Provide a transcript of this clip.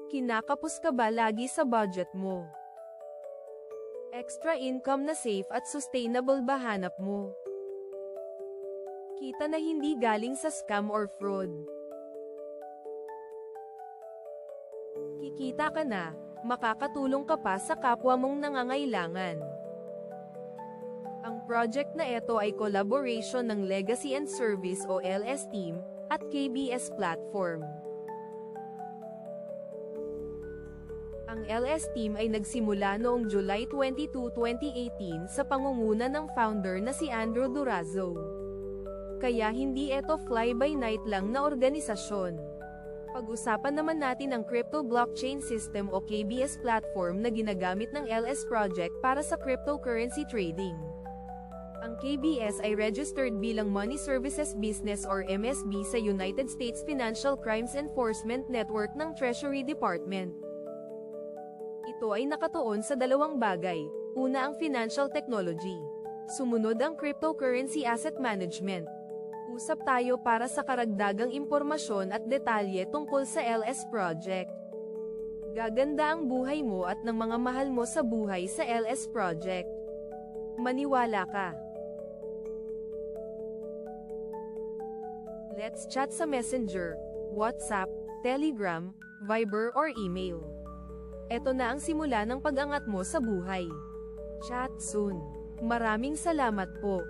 Kinakapos ka ba lagi sa budget mo? Extra income na safe at sustainable ba hanap mo? Kita na hindi galing sa scam or fraud. Kikita ka na, makakatulong ka pa sa kapwa mong nangangailangan. Ang project na ito ay collaboration ng Legacy and Service o LS Team at KBS Platform. Ang LS Team ay nagsimula noong July 22, 2018 sa pangunguna ng founder na si Andrew Durazo. Kaya hindi ito fly-by-night lang na organisasyon. Pag-usapan naman natin ang Crypto Blockchain System o KBS platform na ginagamit ng LS Project para sa cryptocurrency trading. Ang KBS ay registered bilang Money Services Business or MSB sa United States Financial Crimes Enforcement Network ng Treasury Department. Ito ay nakatuon sa dalawang bagay. Una ang financial technology. Sumunod ang cryptocurrency asset management. Usap tayo para sa karagdagang impormasyon at detalye tungkol sa LS Project. Gaganda ang buhay mo at ng mga mahal mo sa buhay sa LS Project. Maniwala ka. Let's chat sa Messenger, WhatsApp, Telegram, Viber or email. Ito na ang simula ng pag-angat mo sa buhay. Chat soon. Maraming salamat po.